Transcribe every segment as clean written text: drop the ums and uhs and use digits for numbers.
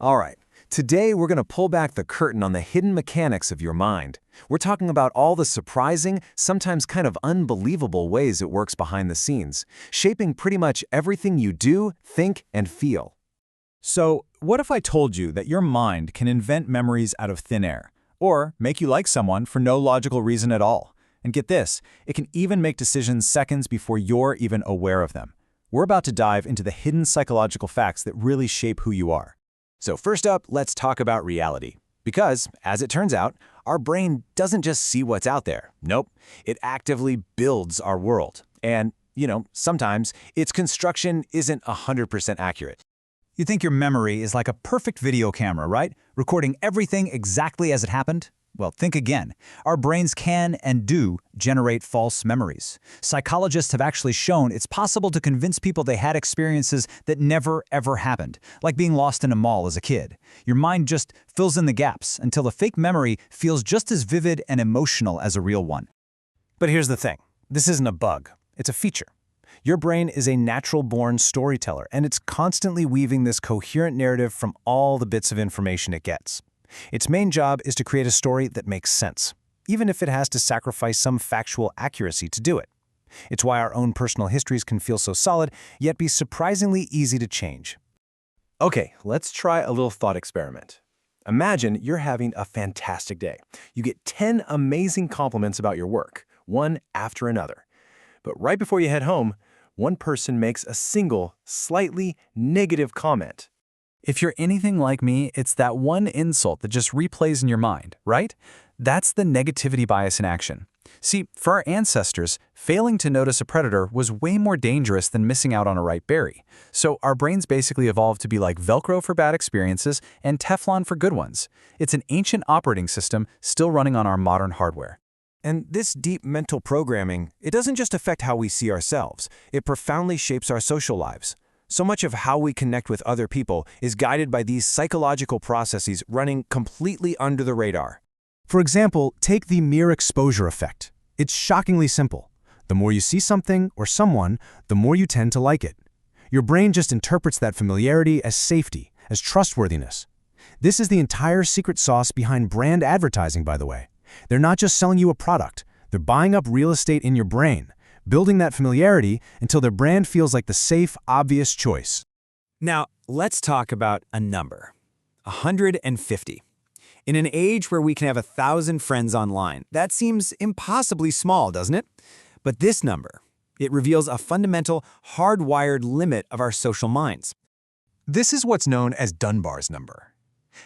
All right, today we're going to pull back the curtain on the hidden mechanics of your mind. We're talking about all the surprising, sometimes kind of unbelievable ways it works behind the scenes, shaping pretty much everything you do, think, and feel. So, what if I told you that your mind can invent memories out of thin air, or make you like someone for no logical reason at all? And get this, it can even make decisions seconds before you're even aware of them. We're about to dive into the hidden psychological facts that really shape who you are. So first up, let's talk about reality. Because, as it turns out, our brain doesn't just see what's out there. Nope, it actively builds our world. And, sometimes its construction isn't 100% accurate. You think your memory is like a perfect video camera, right? Recording everything exactly as it happened? Well, think again. Our brains can and do generate false memories. Psychologists have actually shown it's possible to convince people they had experiences that never, ever happened, like being lost in a mall as a kid. Your mind just fills in the gaps until the fake memory feels just as vivid and emotional as a real one. But here's the thing. This isn't a bug. It's a feature. Your brain is a natural-born storyteller, and it's constantly weaving this coherent narrative from all the bits of information it gets. Its main job is to create a story that makes sense, even if it has to sacrifice some factual accuracy to do it. It's why our own personal histories can feel so solid, yet be surprisingly easy to change. Okay, let's try a little thought experiment. Imagine you're having a fantastic day. You get 10 amazing compliments about your work, one after another. But right before you head home, one person makes a single, slightly negative comment. If you're anything like me, it's that one insult that just replays in your mind, right? That's the negativity bias in action. See, for our ancestors, failing to notice a predator was way more dangerous than missing out on a ripe berry. So our brains basically evolved to be like Velcro for bad experiences and Teflon for good ones. It's an ancient operating system still running on our modern hardware. And this deep mental programming, it doesn't just affect how we see ourselves, it profoundly shapes our social lives. So much of how we connect with other people is guided by these psychological processes running completely under the radar. For example, take the mere exposure effect. It's shockingly simple. The more you see something or someone, the more you tend to like it. Your brain just interprets that familiarity as safety, as trustworthiness. This is the entire secret sauce behind brand advertising, by the way. They're not just selling you a product, they're buying up real estate in your brain, building that familiarity until their brand feels like the safe, obvious choice. Now, let's talk about a number. 150. In an age where we can have 1,000 friends online, that seems impossibly small, doesn't it? But this number, it reveals a fundamental, hardwired limit of our social minds. This is what's known as Dunbar's number.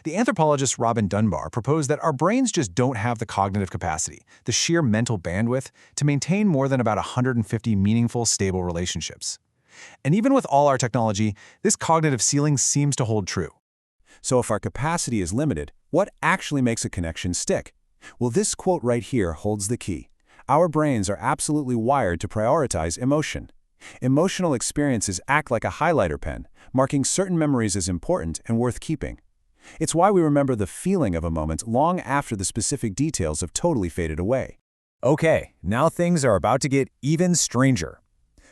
The anthropologist Robin Dunbar proposed that our brains just don't have the cognitive capacity, the sheer mental bandwidth, to maintain more than about 150 meaningful, stable relationships. And even with all our technology, this cognitive ceiling seems to hold true. So if our capacity is limited, what actually makes a connection stick? Well, this quote right here holds the key. Our brains are absolutely wired to prioritize emotion. Emotional experiences act like a highlighter pen, marking certain memories as important and worth keeping. It's why we remember the feeling of a moment long after the specific details have totally faded away. Okay, now things are about to get even stranger.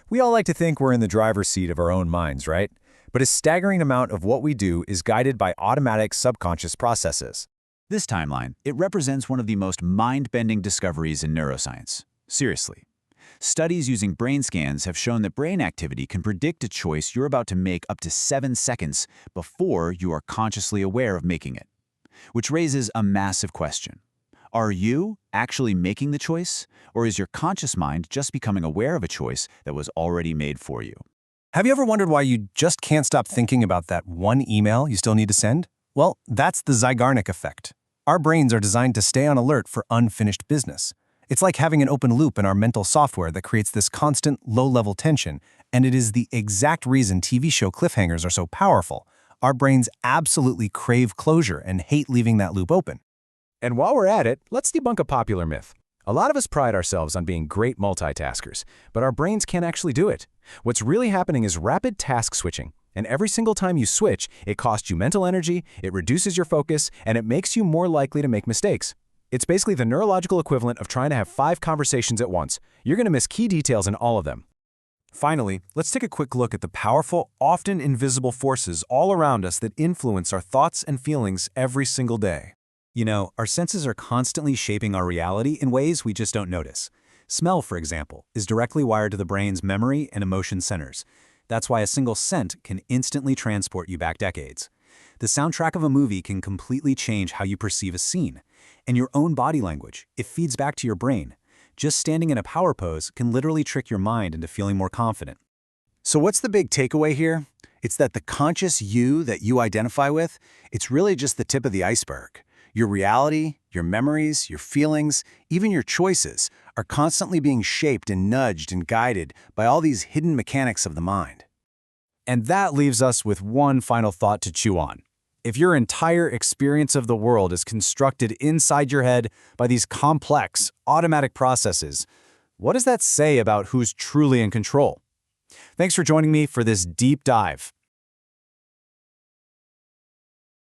We all like to think we're in the driver's seat of our own minds, right? But a staggering amount of what we do is guided by automatic subconscious processes. This timeline, it represents one of the most mind-bending discoveries in neuroscience. Seriously. Studies using brain scans have shown that brain activity can predict a choice you're about to make up to 7 seconds before you are consciously aware of making it. Which raises a massive question. Are you actually making the choice, or is your conscious mind just becoming aware of a choice that was already made for you? Have you ever wondered why you just can't stop thinking about that one email you still need to send? Well, that's the Zeigarnik effect. Our brains are designed to stay on alert for unfinished business. It's like having an open loop in our mental software that creates this constant, low-level tension, and it is the exact reason TV show cliffhangers are so powerful. Our brains absolutely crave closure and hate leaving that loop open. And while we're at it, let's debunk a popular myth. A lot of us pride ourselves on being great multitaskers, but our brains can't actually do it. What's really happening is rapid task switching. And every single time you switch, it costs you mental energy, it reduces your focus, and it makes you more likely to make mistakes. It's basically the neurological equivalent of trying to have 5 conversations at once. You're going to miss key details in all of them. Finally, let's take a quick look at the powerful, often invisible forces all around us that influence our thoughts and feelings every single day. You know, our senses are constantly shaping our reality in ways we just don't notice. Smell, for example, is directly wired to the brain's memory and emotion centers. That's why a single scent can instantly transport you back decades. The soundtrack of a movie can completely change how you perceive a scene. And your own body language, it feeds back to your brain. Just standing in a power pose can literally trick your mind into feeling more confident. So what's the big takeaway here? It's that the conscious you that you identify with, it's really just the tip of the iceberg. Your reality, your memories, your feelings, even your choices are constantly being shaped and nudged and guided by all these hidden mechanics of the mind. And that leaves us with one final thought to chew on. If your entire experience of the world is constructed inside your head by these complex, automatic processes, what does that say about who's truly in control? Thanks for joining me for this deep dive.